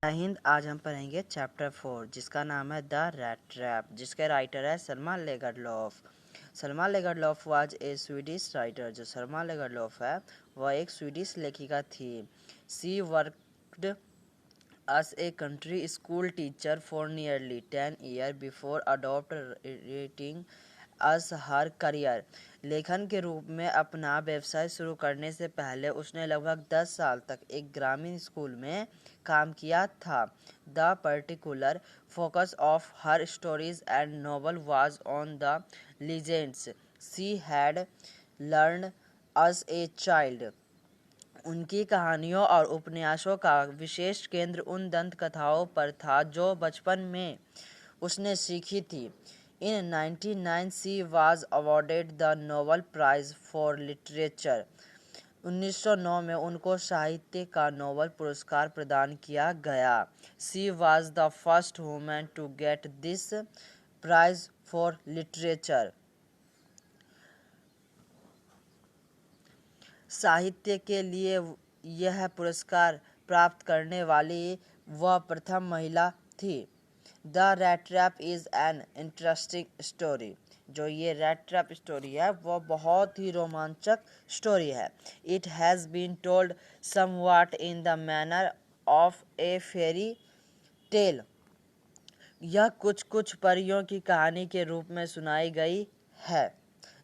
हिंद। आज हम पढ़ेंगे चैप्टर 4 जिसका नाम है द रैट ट्रैप, जिसके राइटर है सल्मा लेगरलॉफ। सल्मा लेगरलॉफ वाज ए स्वीडिश राइटर। जो सल्मा लेगरलॉफ है वह एक स्वीडिश लेखिका थी। सी worked as a country school teacher for nearly 10 years before adopt writing as her career। लेखन के रूप में अपना व्यवसाय शुरू करने से पहले उसने लगभग 10 साल तक एक ग्रामीण स्कूल में काम किया था। The particular focus of her stories and novel was on the legends she had learn as a child। उनकी कहानियों और उपन्यासों का विशेष केंद्र उन दंत कथाओं पर था जो बचपन में उसने सीखी थी। In 1999 she was awarded the Nobel prize for literature. 1909 में उनको साहित्य का नोबेल पुरस्कार प्रदान किया गया। She was the first woman to get this prize for literature. साहित्य के लिए यह पुरस्कार प्राप्त करने वाली वह प्रथम महिला थी। The rat trap is an interesting story. जो ये रैट ट्रैप स्टोरी है वह बहुत ही रोमांचक स्टोरी है। It has been told somewhat in the manner of a fairy tale. यह कुछ कुछ परियों की कहानी के रूप में सुनाई गई है।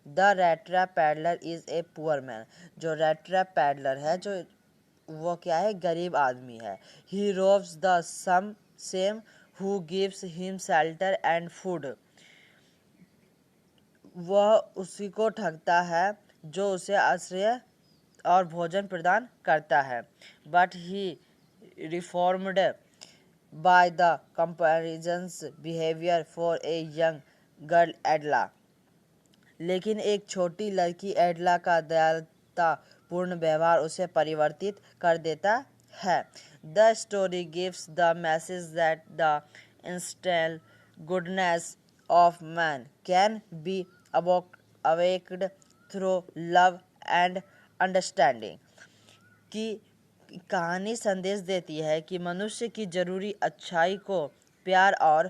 The rat trap peddler is a poor man. जो रैट ट्रैप पैडलर है जो वो क्या है, गरीब आदमी है। He roves the some same who gives him shelter and food. वह उसी को ठगता है जो उसे आश्रय और भोजन प्रदान करता है। But he reformed by the comparison's behavior for a young girl एडला। लेकिन एक छोटी लड़की एडला का दयालुता पूर्ण व्यवहार उसे परिवर्तित कर देता है। The story gives the message that the instant goodness of man can be awaked through love and understanding. की कहानी संदेश देती है कि मनुष्य की जरूरी अच्छाई को प्यार और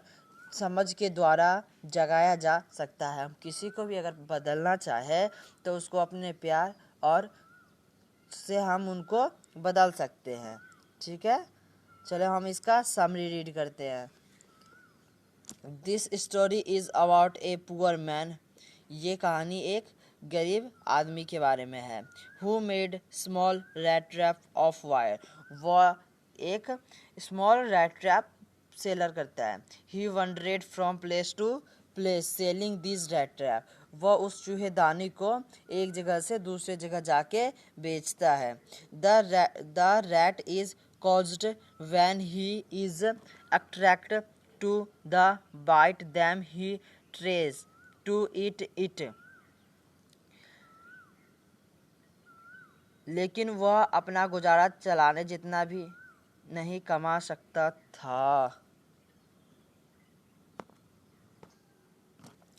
समझ के द्वारा जगाया जा सकता है। हम किसी को भी अगर बदलना चाहे तो उसको अपने प्यार और से हम उनको बदल सकते हैं। ठीक है, चलो हम इसका समरी रीड करते हैं। This story is about a poor man. ये कहानी एक गरीब आदमी के बारे में है। Who made small rat trap of wire. वह एक स्मॉल रैट ट्रैप सेलर करता है। He wandered from place to place selling this rat trap. वह उस चूहेदानी को एक जगह से दूसरे जगह जाके बेचता है। The rat is caused when he is attract to the bite them he tries to eat it। लेकिन वह अपना गुजारा चलाने जितना भी नहीं कमा सकता था।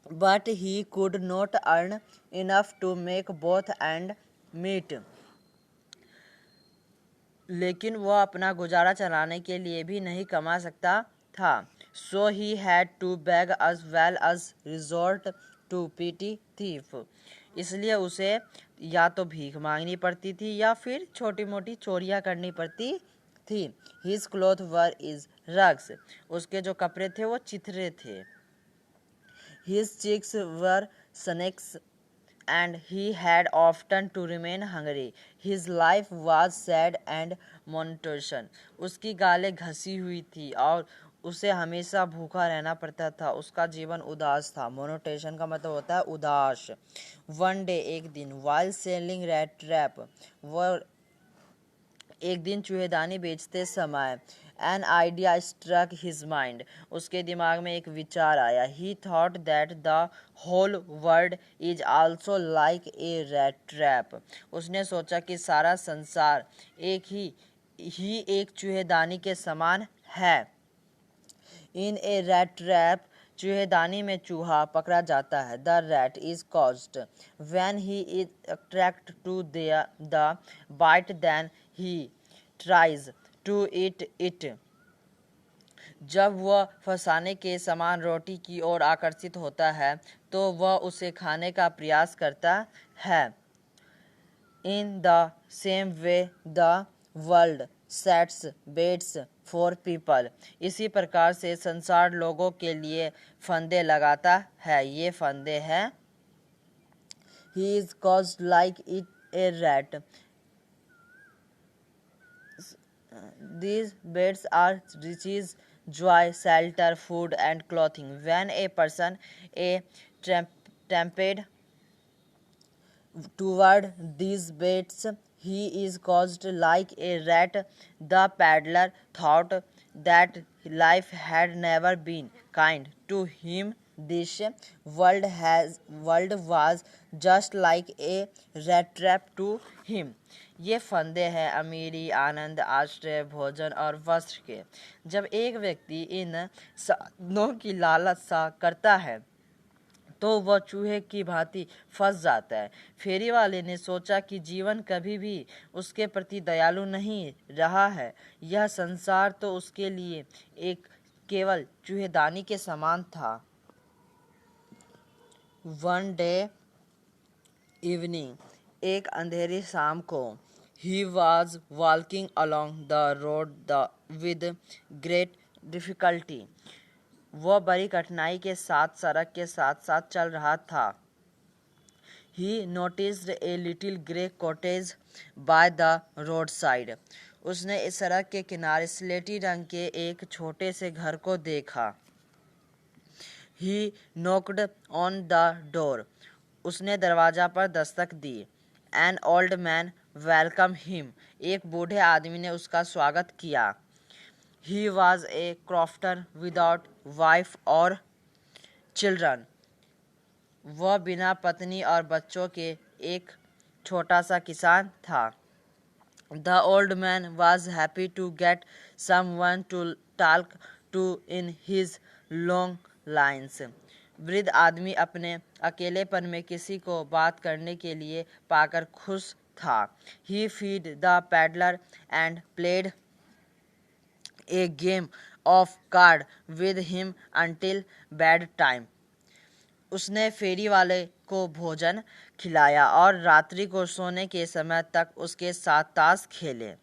But he could not earn enough to make both ends meet। लेकिन वह अपना गुजारा चलाने के लिए भी नहीं कमा सकता था। So he had to beg as well as resort to petty thief। इसलिए उसे या तो भीख मांगनी पड़ती थी या फिर छोटी मोटी चोरियां करनी पड़ती थी। His clothes were his rugs। उसके जो कपड़े थे वो चिथरे थे। His cheeks were snakes and he had often to remain hungry। His life was sad and monotonous। उसकी गालें घसी हुई थी और उसे हमेशा भूखा रहना पड़ता था। उसका जीवन उदास था। मोनोटेशन का मतलब होता है उदास। वन डे एक दिन, वाइल सेलिंग रैट ट्रैप, वह एक दिन चूहेदानी बेचते समय, an idea struck his mind, उसके दिमाग में एक विचार आया। He thought that the whole world is also like a rat trap. उसने सोचा कि सारा संसार एक चूहेदानी के समान है। इन ए रैट ट्रैप, चूहेदानी में चूहा पकड़ा जाता है। The rat is caused when he is attract to the bite then he tries to eat it. जब वह फंसाने के समान रोटी की ओर आकर्षित होता है तो वह उसे खाने का प्रयास करता है। In the same way the world sets baits for people. इसी प्रकार से संसार लोगों के लिए फंदे लगाता है। ये फंदे हैं। He is caused like it A rat. These beds are riches, joy, shelter, food, and clothing. When a person a tempted toward these beds, he is caused like a rat. The peddler thought that life had never been kind to him. This world was just like a rat trap to him. ये फंदे हैं अमीरी, आनंद, आश्रय, भोजन और वस्त्र के। जब एक व्यक्ति इन साधनों की लालच सा करता है तो वह चूहे की भांति फंस जाता है। फेरी वाले ने सोचा कि जीवन कभी भी उसके प्रति दयालु नहीं रहा है। यह संसार तो उसके लिए एक केवल चूहेदानी के समान था। वन डे इवनिंग, एक अंधेरी शाम को, he was walking along the road with great difficulty. वह बड़ी कठिनाई के साथ सड़क के साथ साथ चल रहा था। He noticed a little grey cottage by the roadside. उसने इस सड़क के किनारे स्लेटी रंग के एक छोटे से घर को देखा। He knocked on the door. उसने दरवाजा पर दस्तक दी। An old man welcomed him. एक बूढ़े आदमी ने उसका स्वागत किया। He was a crofter without wife or children. वह बिना पत्नी और बच्चों के एक छोटा सा किसान था। The old man was happy to get someone to talk to in his long lines. वृद्ध आदमी अपने अकेलेपन में किसी को बात करने के लिए पाकर खुश था। He fed the peddler and played a game of card with him until bedtime. उसने फेरी वाले को भोजन खिलाया और रात्रि को सोने के समय तक उसके साथ ताश खेले।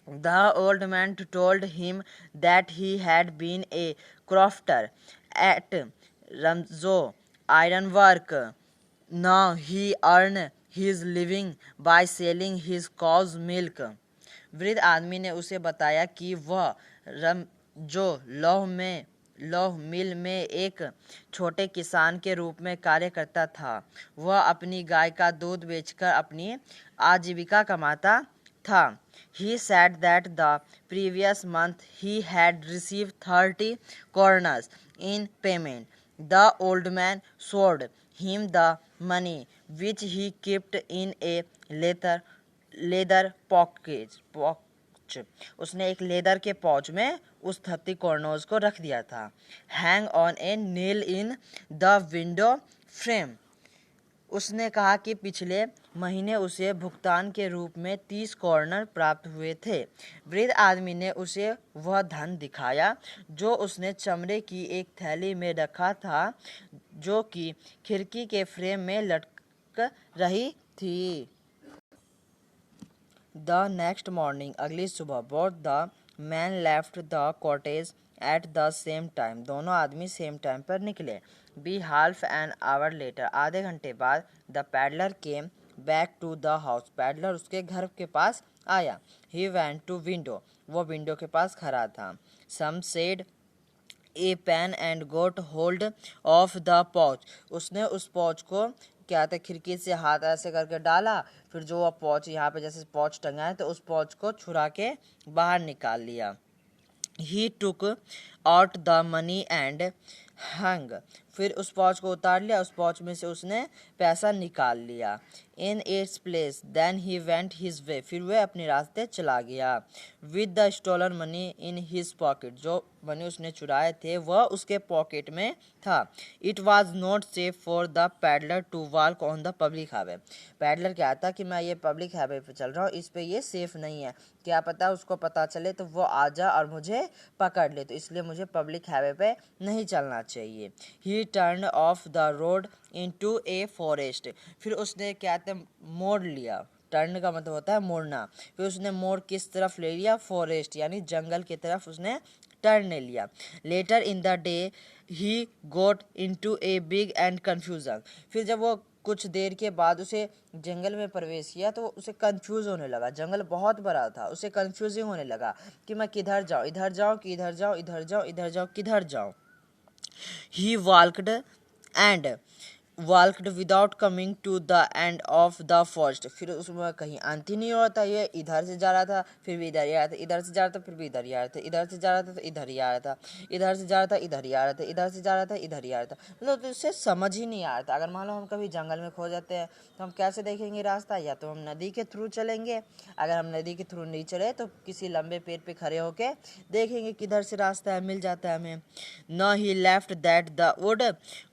The old man told him that he had been a crofter at Ramzo ironwork. Now he earned his living by selling his cow's milk. वृद्ध आदमी ने उसे बताया कि वह रमजो लौह मिल में एक छोटे किसान के रूप में कार्य करता था। वह अपनी गाय का दूध बेचकर अपनी आजीविका कमाता था। He said that the previous month he had received 30 kroners in payment. The old man showed him the money, which he kept in a leather pouch. उसने एक लेदर के पॉच में उस 30 कॉर्नर्स को रख दिया था। Hang on a nail in the window frame. उसने कहा कि पिछले महीने उसे भुगतान के रूप में 30 कॉर्नर प्राप्त हुए थे। वृद्ध आदमी ने उसे वह धन दिखाया जो उसने चमड़े की एक थैली में रखा था जो कि खिड़की के फ्रेम में लटक रही थी। The next morning, अगली सुबह, both the men left the cottage at the same time. दोनों आदमी सेम टाइम पर निकले। Be half an hour later, आधे घंटे बाद, the peddler came back to the house. peddler उसके घर के पास आया। He went to window. वो विंडो के पास खड़ा था। Some said a pen and got hold of the pouch. उसने उस पॉच को क्या था खिड़की से हाथ ऐसे करके डाला, फिर जो वह पॉच यहाँ पे जैसे पॉच टंगा है तो उस पॉच को छुरा के बाहर निकाल लिया। He took out the money and hung. फिर उस पॉच को उतार लिया, उस पॉच में से उसने पैसा निकाल लिया। in its place. Then he went his way. फिर वह अपने रास्ते चला गया. With the stolen money in his pocket. जो मनी उसने चुराए थे वह उसके पॉकेट में था. It was not safe for the peddler to walk on the public highway. Peddler कहता कि मैं ये पब्लिक हाईवे पे चल रहा हूँ, इस पे ये सेफ नहीं है, क्या पता उसको पता चले तो वो आ जा और मुझे पकड़ ले, तो इसलिए मुझे पब्लिक हाईवे पे नहीं चलना चाहिए. He turned off the road into a forest. फिर उसने क्या मोड़ लिया. टर्न का मतलब होता है मोड़ना. फिर उसने मोड़ किस तरफ ले लिया? फॉरेस्ट यानी जंगल की तरफ उसने टर्न ले लिया. Later in the day he got into a big and confusion. फिर जब वो कुछ देर के बाद उसे जंगल में प्रवेश किया तो उसे कंफ्यूज होने लगा. जंगल बहुत बड़ा था, उसे कंफ्यूजिंग होने लगा कि मैं किधर जाऊँ, इधर जाऊँ कि इधर जाऊँ, इधर जाऊँ, इधर जाऊँ, किधर जाऊँ. He walked without coming to the end of the forest. फिर उसमें कहीं अंत ही नहीं होता. ये इधर से जा रहा था फिर भी इधर ही आ रहा था, इधर से जा रहा था फिर भी इधर ही आ रहा था, इधर से जा रहा था तो इधर ही आ रहा था, इधर से जा रहा था इधर ही आ रहा था, इधर से जा रहा था इधर ही आ रहा था. मतलब तो इससे समझ ही नहीं आ रहा था. अगर मान लो हम कभी जंगल में खो जाते हैं तो हम कैसे देखेंगे रास्ता? या तो हम नदी के थ्रू चलेंगे. अगर हम नदी के थ्रू नहीं चले तो किसी लंबे पेड़ पे खड़े होके देखेंगे किधर से रास्ता है, मिल जाता है हमें. Now he left that the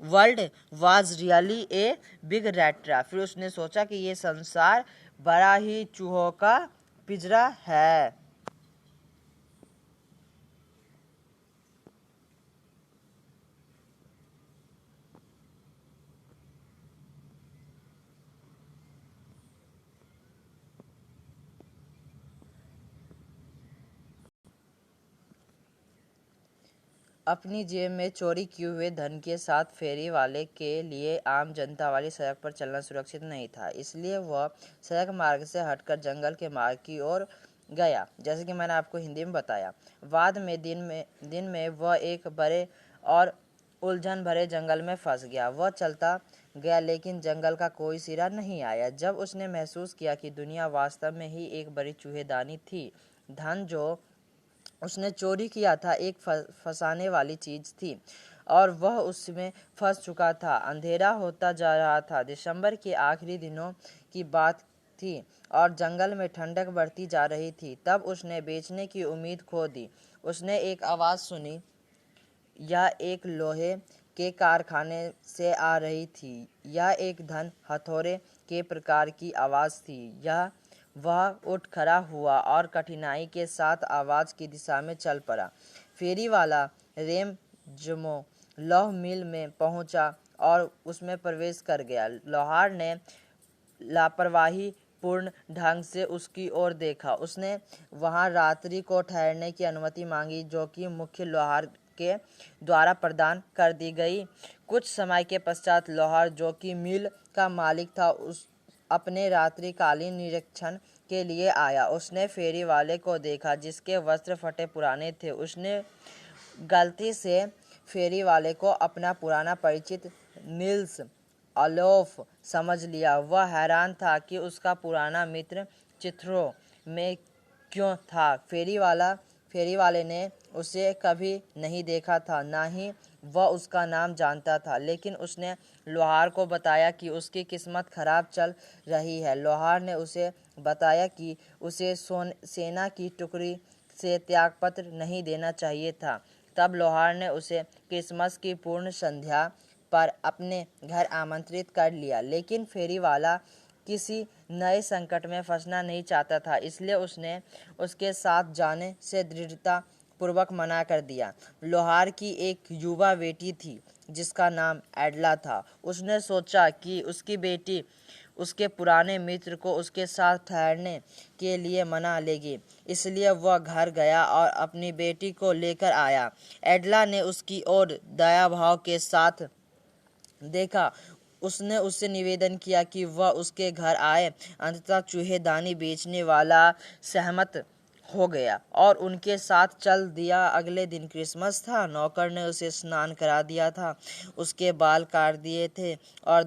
world was really a big rat trap. फिर उसने सोचा कि ये संसार बड़ा ही चूहों का पिंजरा है. अपनी जेब में चोरी किए हुए धन के साथ फेरी वाले के लिए आम जनता वाली सड़क पर चलना सुरक्षित नहीं था, इसलिए वह सड़क मार्ग से हटकर जंगल के मार्ग की ओर गया, जैसे कि मैंने आपको हिंदी में बताया. बाद में दिन में वह एक बड़े और उलझन भरे जंगल में फंस गया. वह चलता गया लेकिन जंगल का कोई सिरा नहीं आया. जब उसने महसूस किया कि दुनिया वास्तव में ही एक बड़ी चूहेदानी थी. धन जो उसने चोरी किया था एक फंसाने वाली चीज थी और वह उसमें फंस चुका था. अंधेरा होता जा रहा था. दिसंबर के आखिरी दिनों की बात थी और जंगल में ठंडक बढ़ती जा रही थी. तब उसने बेचने की उम्मीद खो दी. उसने एक आवाज़ सुनी. यह एक लोहे के कारखाने से आ रही थी. यह एक धन हथौड़े के प्रकार की आवाज़ थी. वह उठ खड़ा हुआ और कठिनाई के साथ आवाज़ की दिशा में चल पड़ा. फेरी वाला रेम जमो लौह मिल में पहुंचा और उसमें प्रवेश कर गया. लोहार ने लापरवाही पूर्ण ढंग से उसकी ओर देखा. उसने वहां रात्रि को ठहरने की अनुमति मांगी जो कि मुख्य लोहार के द्वारा प्रदान कर दी गई. कुछ समय के पश्चात लोहार जो कि मिल का मालिक था उस अपने रात्रिकालीन निरीक्षण के लिए आया. उसने फेरी वाले को देखा जिसके वस्त्र फटे पुराने थे. उसने गलती से फेरी वाले को अपना पुराना परिचित निल्स अलोफ समझ लिया. वह हैरान था कि उसका पुराना मित्र चित्रों में क्यों था. फेरी वाले ने उसे कभी नहीं देखा था, ना ही वह उसका नाम जानता था, लेकिन उसने लोहार को बताया कि उसकी किस्मत खराब चल रही है. लोहार ने उसे बताया कि उसे सेना की टुकड़ी से त्यागपत्र नहीं देना चाहिए था. तब लोहार ने उसे क्रिसमस की पूर्ण संध्या पर अपने घर आमंत्रित कर लिया. लेकिन फेरी वाला किसी नए संकट में फंसना नहीं चाहता था, इसलिए उसने उसके साथ जाने से दृढ़ता पूर्वक मना कर दिया. लोहार की एक युवा बेटी थी जिसका नाम एडला था. उसने सोचा कि उसकी बेटी उसके पुराने मित्र को उसके साथ ठहरने के लिए मना लेगी, इसलिए वह घर गया और अपनी बेटी को लेकर आया. एडला ने उसकी ओर दया भाव के साथ देखा. उसने उससे निवेदन किया कि वह उसके घर आए. अंततः चूहेदानी बेचने वाला सहमत हो गया और उनके साथ चल दिया. अगले दिन क्रिसमस था. नौकर ने उसे स्नान करा दिया था, उसके बाल काट दिए थे और